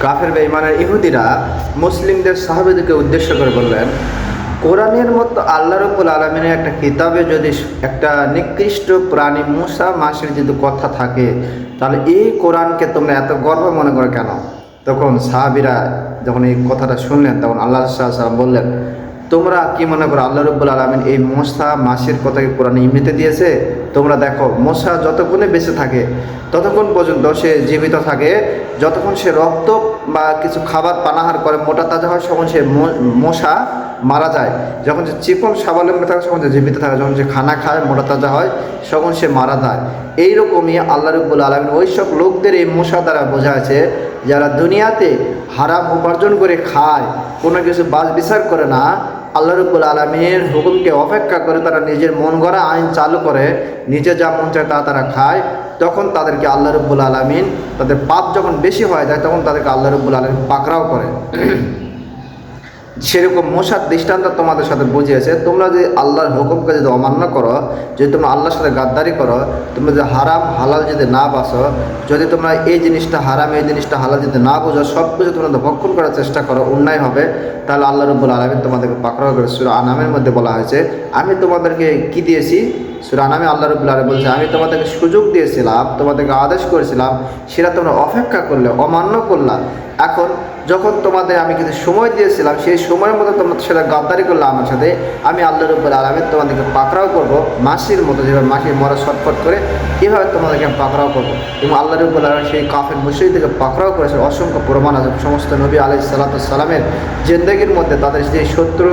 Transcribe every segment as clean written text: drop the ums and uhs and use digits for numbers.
কাফের বেঈমানের ইহুদিরা মুসলিমদের সাহাবীদেরকে উদ্দেশ্য করে বললেন, কোরআনের মতো আল্লাহ রাব্বুল আলামিনের একটা কিতাবে যদি একটা নিকৃষ্ট প্রাণী মূসা মাসির যদি কথা থাকে, তাহলে এই কোরআনকে তোমরা এত গর্ব মনে করো কেন? তখন সাহাবীরা যখন এই কথাটা শুনলেন, তখন আল্লাহ রাসূল সাল্লাল্লাহু আলাইহি ওয়াসাল্লাম বললেন, তোমরা কি মনে করো আল্লাহ রাব্বুল আলামিন এই মূসা মাসির কথাকে কোরআনে এমনিতে দিয়েছে? তোমরা দেখো, মূসা যতক্ষণে বেঁচে থাকে ততক্ষণ পর্যন্ত সে জীবিত থাকে, যতক্ষণ সে রক্ত বা কিছু খাবার পানাহার করে মোটা তাজা হয়, তখন সে মশা মারা যায়। যখন সে চিকন স্বাবলম্বী থাকে তখন সে জীবিত থাকে, যখন সে খানা খায় মোটা তাজা হয় তখন সে মারা যায়। এইরকমই আল্লাহ রাব্বুল আলামিন ওই সব লোকদের এই মশা দ্বারা বোঝাচ্ছে যারা দুনিয়াতে হারাম উপার্জন করে খায়, কোনো কিছু বাছ বিচার করে না, আল্লাহ রাব্বুল আলামিনের হুকুমকে অপেক্ষা করে তারা নিজের মন গড়া আইন চালু করে, নিজে যা মন চায় তা তারা খায়, তখন তাদেরকে আল্লাহ রাব্বুল আলামিন তাদের পাপ যখন বেশি হয়ে যায় তখন তাদেরকে আল্লাহ রাব্বুল আলামিন পাকড়াও করে। সেরকম মশার দৃষ্টান্ত তোমাদের সাথে বুঝিয়েছে, তোমরা যদি আল্লাহর হুকুমকে যদি অমান্য করো, যদি তোমরা আল্লাহর সাথে গাদ্দারি করো, তোমরা যদি হারাম হালাল যদি না বাসো, যদি তোমরা এই জিনিসটা হারাম এই জিনিসটা হালাল যদি না বোঝো, সব কিছু তোমরা ভক্ষণ করার চেষ্টা করো, অন্যায় হবে, তাহলে আল্লাহ রাব্বুল আলামিন তোমাদেরকে পাকড়াও করে। সূরা আনামের মধ্যে বলা হয়েছে, আমি তোমাদেরকে কি দিয়েছি? সূরা আনামে আল্লাহ রাব্বুল আলামিন বলছে, আমি তোমাদেরকে সুযোগ দিয়েছিলাম, তোমাদেরকে আদেশ করেছিলাম, সেটা তোমরা অপেক্ষা করলে, অমান্য করলা। এখন যখন তোমাদের আমি কিছু সময় দিয়েছিলাম, সেই সময়ের মতো তোমরা সেটা গাদ্দারি করলে আমার সাথে, আমি আল্লাহ রাব্বুল আলামিন তোমাদেরকে পাকড়াও করবো মাসির মতো, যেভাবে মাসির মরা ছটফট করে এভাবে তোমাদেরকে আমি পাকড়াও করবো। এবং আল্লাহ রাব্বুল আলামিন সেই কাফের মুশরিকদেরকে পাকড়াও করেছে। অসংখ্য প্রমাণ আছে, সমস্ত নবী আলাইহিস সালাতু ওয়াস সালামের জিন্দেগির মধ্যে তাদের যে শত্রু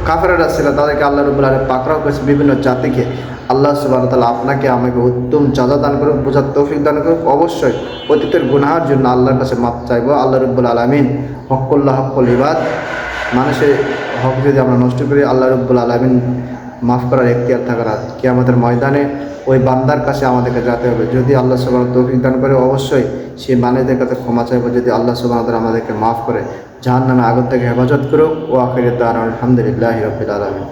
কাফেররা ছিল তাদেরকে আল্লাহ রাব্বুল আলামিন পাকড়াও করেছে, বিভিন্ন জাতিকে। আল্লাহ সুবহানাহু ওয়া তাআলা আপনাকে আমাকে উত্তম সাজা দান করুক, বোঝার তৌফিক দান করুক। অবশ্যই অতীতের গুনাহের জন্য আল্লাহর কাছে মাপ চাইবো। আল্লাহ রাব্বুল আলামিন হক্কুল্লাহ হক্কুল ইবাদ, মানুষের হক যদি আমরা নষ্ট করি, আল্লাহ রাব্বুল আলামিন মাফ করার এখতিয়ার থাকে না। কিয়ামতের ময়দানে ওই বান্দার কাছে আমাদেরকে যেতে হবে। যদি আল্লাহ সুবহানাহু তৌফিক দান করে, অবশ্যই সেই বান্দাদের কাছে ক্ষমা চাইবো। যদি আল্লাহ সুবহানাহু তাআলা আমাদেরকে মাফ করে, জাহান্নামের আগুন থেকে হেফাজত করুক। ও আখিরি দাওয়ানা আলহামদুলিল্লাহি রাব্বিল আলামিন।